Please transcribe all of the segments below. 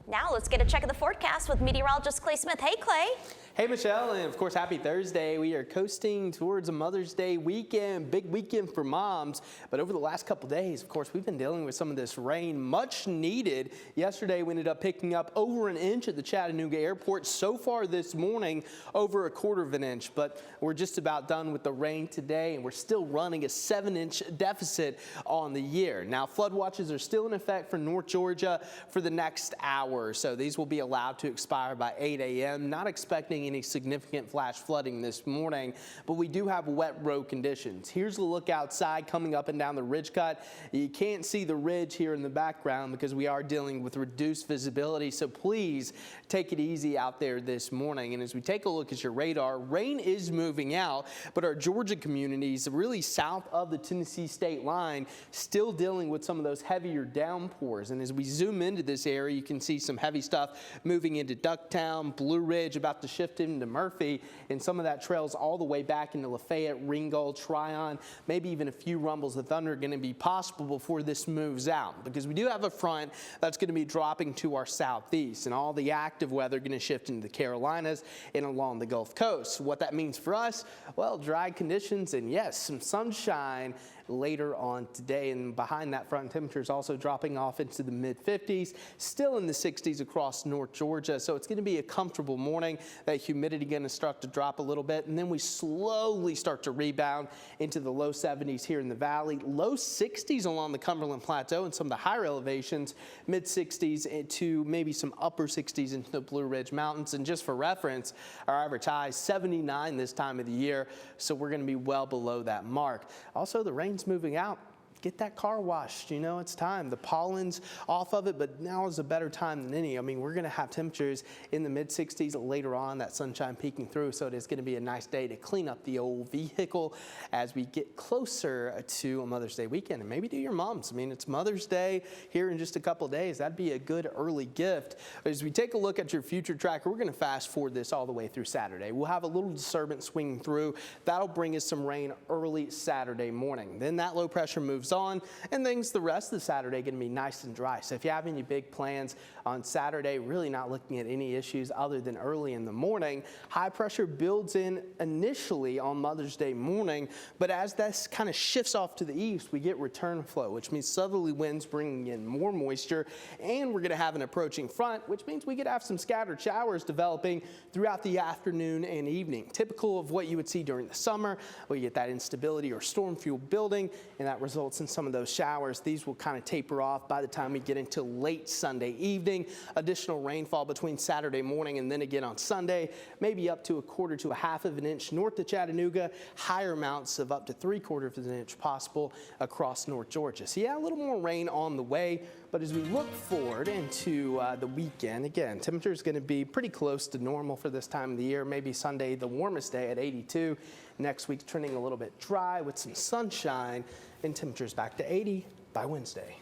Now let's get a check of the forecast with meteorologist Clay Smith. Hey, Clay. Hey, Michelle, and of course, happy Thursday. We are coasting towards a Mother's Day weekend, big weekend for moms. But over the last couple days, of course, we've been dealing with some of this rain, much needed. Yesterday, we ended up picking up over an inch at the Chattanooga airport. So far this morning, over a quarter of an inch. But we're just about done with the rain today, and we're still running a 7-inch deficit on the year. Now, flood watches are still in effect for North Georgia for the next hour. So these will be allowed to expire by 8 a.m. Not expecting any significant flash flooding this morning, but we do have wet road conditions. Here's a look outside coming up and down the ridge cut. You can't see the ridge here in the background because we are dealing with reduced visibility, so please take it easy out there this morning. And as we take a look at your radar, rain is moving out, but our Georgia communities really south of the Tennessee state line still dealing with some of those heavier downpours. And as we zoom into this area, you can see some heavy stuff moving into Ducktown, Blue Ridge, about to shift into Murphy, and some of that trails all the way back into Lafayette, Ringgold, Tryon, maybe even a few rumbles of thunder are going to be possible before this moves out, because we do have a front that's going to be dropping to our southeast, and all the active weather going to shift into the Carolinas and along the Gulf Coast. What that means for us, well, dry conditions and yes, some sunshine later on today. And behind that front, temperatures also dropping off into the mid-50s, still in the 60s across North Georgia. So it's going to be a comfortable morning. That humidity going to start to drop a little bit, and then we slowly start to rebound into the low 70s here in the valley, low 60s along the Cumberland Plateau and some of the higher elevations, mid 60s to maybe some upper 60s into the Blue Ridge Mountains. And just for reference, our average high is 79 this time of the year, so we're going to be well below that mark. Also, the rain's moving out. Get that car washed. You know, it's time. The pollen's off of it, but now is a better time than any. I mean, we're going to have temperatures in the mid-60s later on, that sunshine peeking through, so it is going to be a nice day to clean up the old vehicle as we get closer to a Mother's Day weekend. And maybe do your moms. I mean, it's Mother's Day here in just a couple of days. That'd be a good early gift. As we take a look at your future tracker, we're going to fast forward this all the way through Saturday. We'll have a little disturbance swinging through. That'll bring us some rain early Saturday morning. Then that low pressure moves on, and things the rest of the Saturday going to be nice and dry. So if you have any big plans on Saturday, really not looking at any issues other than early in the morning. High pressure builds in initially on Mother's Day morning, but as this kind of shifts off to the east, we get return flow, which means southerly winds bringing in more moisture, and we're going to have an approaching front, which means we could have some scattered showers developing throughout the afternoon and evening. Typical of what you would see during the summer, where you get that instability or storm fuel building, and that results in some of those showers. These will kind of taper off by the time we get into late Sunday evening. Additional rainfall between Saturday morning and then again on Sunday, maybe up to 1/4 to 1/2 of an inch north of Chattanooga, higher amounts of up to 3/4 of an inch possible across North Georgia. So yeah, a little more rain on the way, but as we look forward into the weekend, again, temperature is going to be pretty close to normal for this time of the year. Maybe Sunday, the warmest day at 82. Next week, trending a little bit dry with some sunshine, and temperatures back to 80 by Wednesday.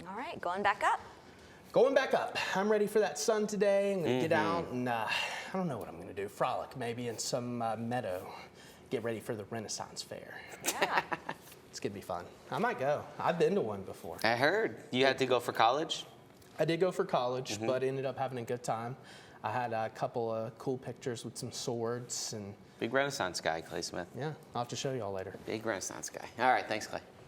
All right, going back up. Going back up. I'm ready for that sun today. I'm going to get out and I don't know what I'm going to do. Frolic maybe in some meadow. Get ready for the Renaissance Fair. Yeah. It's going to be fun. I might go. I've been to one before. I heard. You had to go for college? I did go for college, but ended up having a good time. I had a couple of cool pictures with some swords. And big Renaissance guy, Clay Smith. yeah, I'll have to show you all later. Big Renaissance guy. All right, thanks, Clay.